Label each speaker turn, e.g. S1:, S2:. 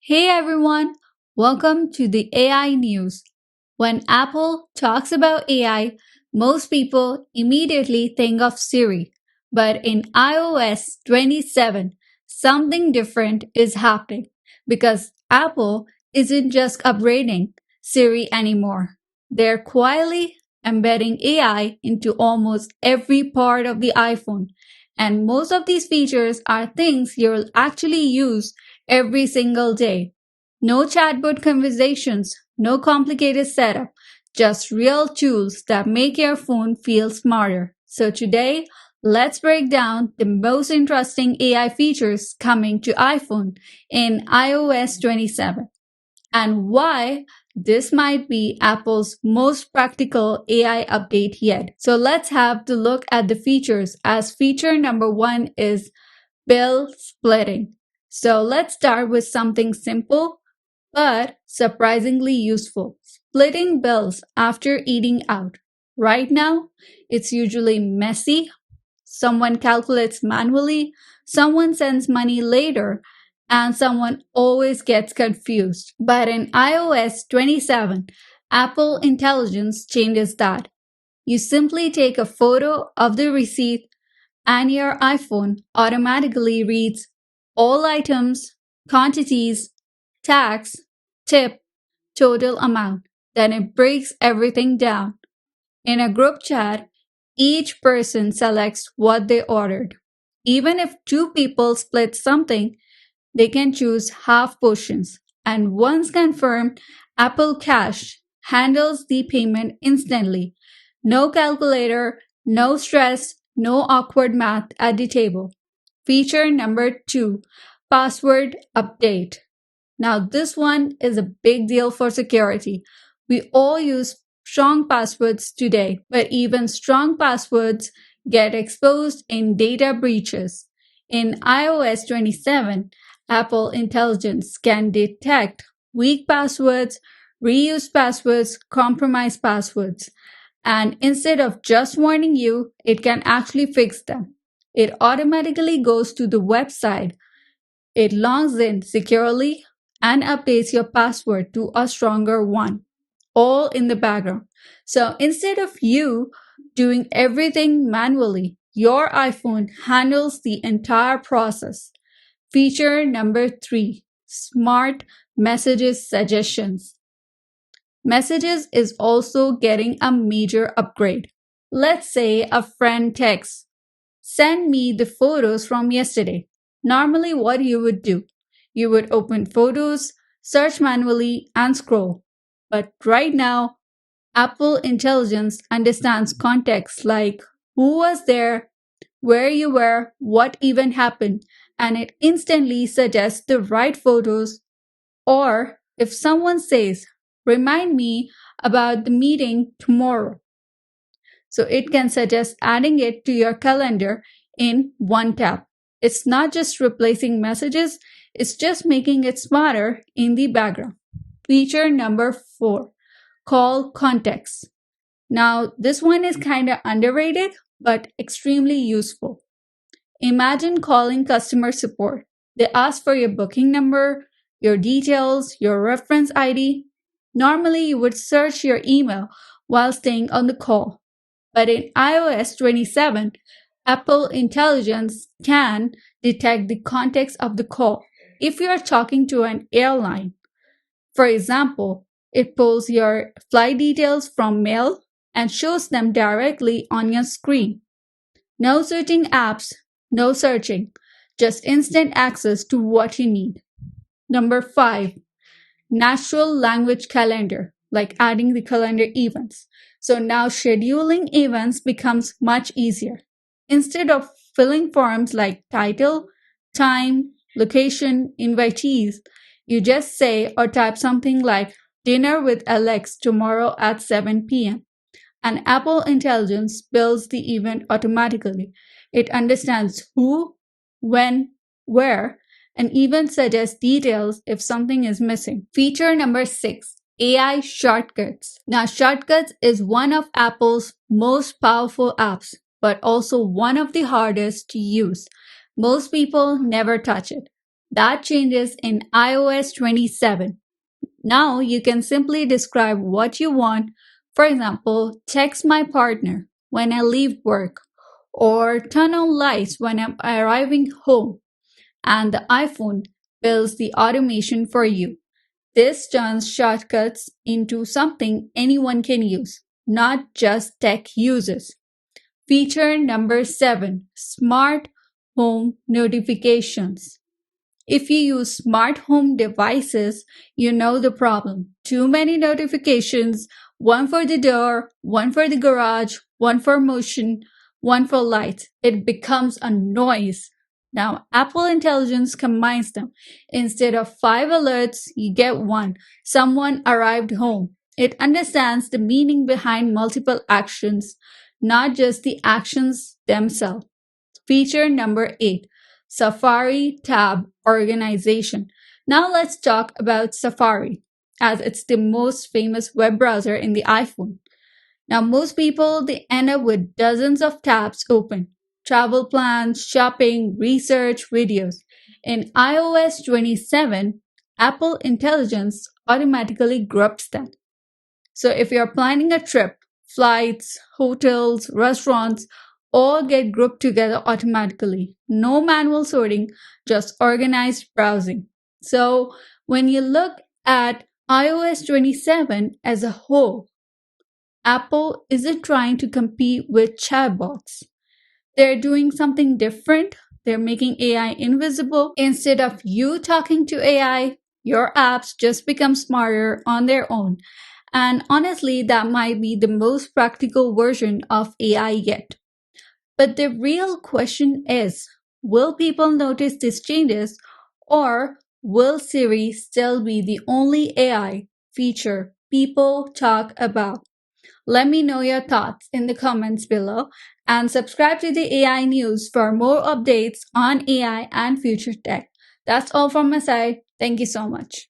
S1: Hey everyone, welcome to the AI news. When Apple talks about AI, most people immediately think of Siri. But in iOS 27, something different is happening because Apple isn't just upgrading Siri anymore. They're quietly embedding AI into almost every part of the iPhone. And most of these features are things you'll actually use every single day. No chatbot conversations, no complicated setup, just real tools that make your phone feel smarter. So today, let's break down the most interesting AI features coming to iPhone in iOS 27 and why this might be Apple's most practical AI update yet. So let's have to look at the features as feature number one is bill splitting. So let's start with something simple but surprisingly useful. Splitting bills after eating out. Right now, it's usually messy. Someone calculates manually, someone sends money later, and someone always gets confused. But in iOS 27, Apple Intelligence changes that. You simply take a photo of the receipt and your iPhone automatically reads all items, quantities, tax, tip, total amount. Then it breaks everything down. In a group chat, each person selects what they ordered. Even if two people split something, they can choose half portions. And once confirmed, Apple Cash handles the payment instantly. No calculator, no stress, no awkward math at the table. Feature number two, password update. Now, this one is a big deal for security. We all use strong passwords today, but even strong passwords get exposed in data breaches. In iOS 27, Apple Intelligence can detect weak passwords, reused passwords, compromised passwords. And instead of just warning you, it can actually fix them. It automatically goes to the website, it logs in securely and updates your password to a stronger one, all in the background. So instead of you doing everything manually, your iPhone handles the entire process. Feature number three, smart messages suggestions. Messages is also getting a major upgrade. Let's say a friend texts, send me the photos from yesterday. Normally, what you would do? You would open photos, search manually, and scroll. But right now, Apple Intelligence understands context like who was there, where you were, what even happened, and it instantly suggests the right photos. Or if someone says, remind me about the meeting tomorrow, so it can suggest adding it to your calendar in one tap. It's not just replacing messages, it's just making it smarter in the background. Feature number four, call context. Now, this one is kind of underrated, but extremely useful. Imagine calling customer support. They ask for your booking number, your details, your reference ID. Normally, you would search your email while staying on the call. But in iOS 27, Apple Intelligence can detect the context of the call. If you are talking to an airline, for example, it pulls your flight details from mail and shows them directly on your screen. No searching apps, no searching, just instant access to what you need. Number five, natural language calendar, like adding the calendar events. So now scheduling events becomes much easier. Instead of filling forms like title, time, location, invitees, you just say or type something like dinner with Alex tomorrow at 7 p.m. And Apple Intelligence builds the event automatically. It understands who, when, where, and even suggests details if something is missing. Feature number six, AI shortcuts. Now, shortcuts is one of Apple's most powerful apps, but also one of the hardest to use. Most people never touch it. That changes in iOS 27. Now you can simply describe what you want. For example, text my partner when I leave work, or turn on lights when I'm arriving home, and the iPhone builds the automation for you. This turns shortcuts into something anyone can use, not just tech users. Feature number 7, Smart Home Notifications. If you use smart home devices, you know the problem. Too many notifications, one for the door, one for the garage, one for motion, one for lights. It becomes a noise. Now, Apple Intelligence combines them. Instead of 5 alerts, you get one. Someone arrived home. It understands the meaning behind multiple actions, not just the actions themselves. Feature number 8, Safari tab organization. Now let's talk about Safari, as it's the most famous web browser in the iPhone. Now most people, they end up with dozens of tabs open. Travel plans, shopping, research, videos. In iOS 27, Apple Intelligence automatically groups them. So if you're planning a trip, flights, hotels, restaurants, all get grouped together automatically. No manual sorting, just organized browsing. So when you look at iOS 27 as a whole, Apple isn't trying to compete with chatbots. They're doing something different. They're making AI invisible. Instead of you talking to AI, your apps just become smarter on their own. And honestly, that might be the most practical version of AI yet. But the real question is, will people notice these changes, or will Siri still be the only AI feature people talk about? Let me know your thoughts in the comments below, and subscribe to the AI News for more updates on AI and future tech. That's all from my side. Thank you so much.